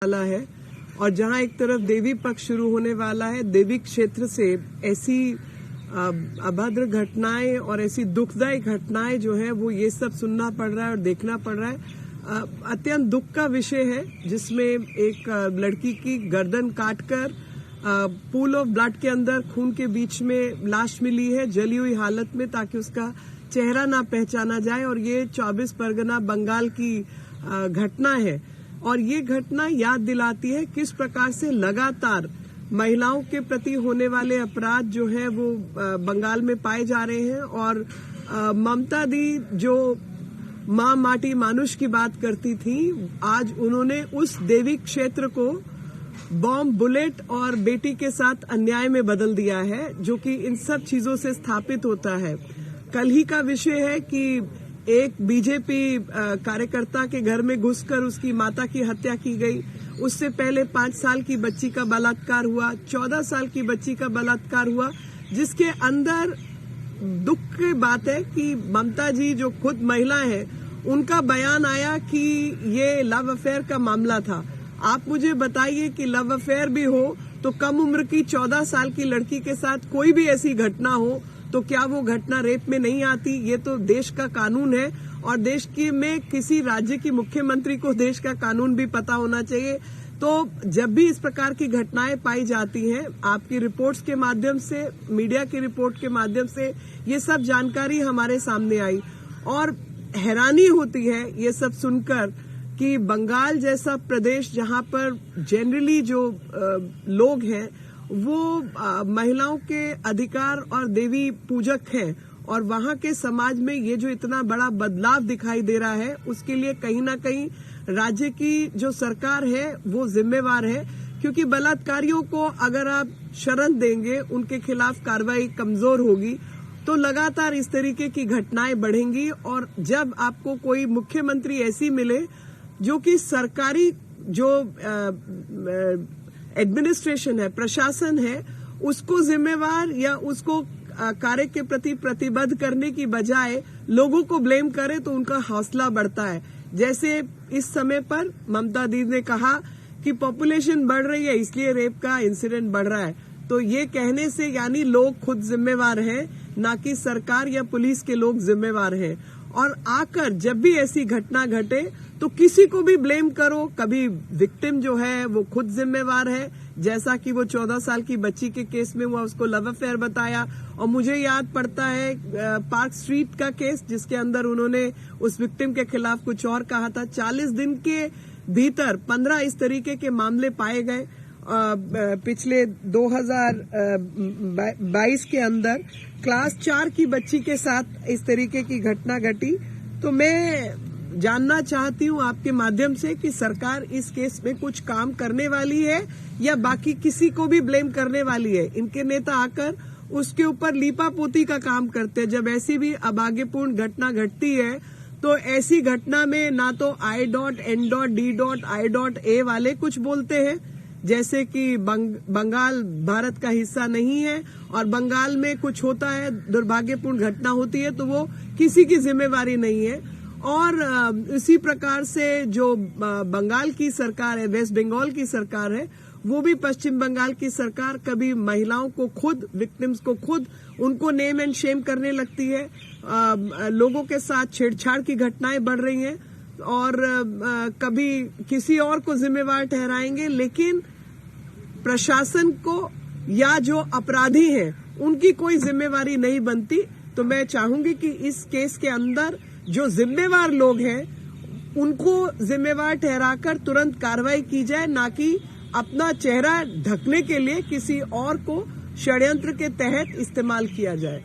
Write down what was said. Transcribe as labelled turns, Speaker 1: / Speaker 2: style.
Speaker 1: वाला है और जहां एक तरफ देवी पक्ष शुरू होने वाला है, देवी क्षेत्र से ऐसी अभद्र घटनाएं और ऐसी दुखदायी घटनाएं जो है वो ये सब सुनना पड़ रहा है और देखना पड़ रहा है। अत्यंत दुख का विषय है जिसमें एक लड़की की गर्दन काटकर पूल ऑफ ब्लड के अंदर खून के बीच में लाश मिली है जली हुई हालत में, ताकि उसका चेहरा ना पहचाना जाए। और ये 24 परगना बंगाल की घटना है और ये घटना याद दिलाती है किस प्रकार से लगातार महिलाओं के प्रति होने वाले अपराध जो है वो बंगाल में पाए जा रहे हैं। और ममता दी जो माँ माटी मानुष की बात करती थी, आज उन्होंने उस देवी क्षेत्र को बॉम्ब, बुलेट और बेटी के साथ अन्याय में बदल दिया है, जो कि इन सब चीजों से स्थापित होता है। कल ही का विषय है कि एक बीजेपी कार्यकर्ता के घर में घुसकर उसकी माता की हत्या की गई। उससे पहले 5 साल की बच्ची का बलात्कार हुआ, 14 साल की बच्ची का बलात्कार हुआ, जिसके अंदर दुख की बात है कि ममता जी जो खुद महिला है, उनका बयान आया कि ये लव अफेयर का मामला था। आप मुझे बताइए कि लव अफेयर भी हो तो कम उम्र की 14 साल की लड़की के साथ कोई भी ऐसी घटना हो तो क्या वो घटना रेप में नहीं आती? ये तो देश का कानून है और देश की में किसी राज्य की मुख्यमंत्री को देश का कानून भी पता होना चाहिए। तो जब भी इस प्रकार की घटनाएं पाई जाती हैं, आपकी रिपोर्ट्स के माध्यम से, मीडिया की रिपोर्ट के माध्यम से ये सब जानकारी हमारे सामने आई और हैरानी होती है ये सब सुनकर कि बंगाल जैसा प्रदेश जहां पर जनरली जो लोग हैं वो महिलाओं के अधिकार और देवी पूजक हैं और वहां के समाज में ये जो इतना बड़ा बदलाव दिखाई दे रहा है, उसके लिए कहीं ना कहीं राज्य की जो सरकार है वो जिम्मेवार है। क्योंकि बलात्कारियों को अगर आप शरण देंगे, उनके खिलाफ कार्रवाई कमजोर होगी तो लगातार इस तरीके की घटनाएं बढ़ेंगी। और जब आपको कोई मुख्यमंत्री ऐसी मिले जो कि सरकारी जो एडमिनिस्ट्रेशन है, प्रशासन है, उसको जिम्मेवार या उसको कार्य के प्रति प्रतिबद्ध करने की बजाय लोगों को ब्लेम करे तो उनका हौसला बढ़ता है। जैसे इस समय पर ममता दीदी ने कहा कि पॉपुलेशन बढ़ रही है इसलिए रेप का इंसिडेंट बढ़ रहा है, तो ये कहने से यानी लोग खुद जिम्मेवार हैं, ना कि सरकार या पुलिस के लोग जिम्मेवार हैं। और आकर जब भी ऐसी घटना घटे तो किसी को भी ब्लेम करो, कभी विक्टिम जो है वो खुद जिम्मेवार है, जैसा कि वो 14 साल की बच्ची के केस में हुआ, उसको लव अफेयर बताया। और मुझे याद पड़ता है पार्क स्ट्रीट का केस, जिसके अंदर उन्होंने उस विक्टिम के खिलाफ कुछ और कहा था। 40 दिन के भीतर 15 इस तरीके के मामले पाए गए। पिछले 2022 के अंदर क्लास 4 की बच्ची के साथ इस तरीके की घटना घटी। तो मैं जानना चाहती हूं आपके माध्यम से कि सरकार इस केस में कुछ काम करने वाली है या बाकी किसी को भी ब्लेम करने वाली है। इनके नेता आकर उसके ऊपर लीपापोती का काम करते हैं। जब ऐसी भी अभाग्यपूर्ण घटना घटती है तो ऐसी घटना में ना तो I.N.D.I.A वाले कुछ बोलते हैं, जैसे कि बंगाल भारत का हिस्सा नहीं है और बंगाल में कुछ होता है, दुर्भाग्यपूर्ण घटना होती है तो वो किसी की जिम्मेवारी नहीं है। और इसी प्रकार से जो बंगाल की सरकार है, वेस्ट बंगाल की सरकार है, वो भी पश्चिम बंगाल की सरकार कभी महिलाओं को खुद, विक्टिम्स को खुद उनको नेम एंड शेम करने लगती है। लोगों के साथ छेड़छाड़ की घटनाएं बढ़ रही हैं और कभी किसी और को जिम्मेवार ठहराएंगे, लेकिन प्रशासन को या जो अपराधी हैं उनकी कोई जिम्मेवारी नहीं बनती। तो मैं चाहूंगी कि इस केस के अंदर जो जिम्मेवार लोग हैं उनको जिम्मेवार ठहराकर तुरंत कार्रवाई की जाए, ना कि अपना चेहरा ढकने के लिए किसी और को षड्यंत्र के तहत इस्तेमाल किया जाए।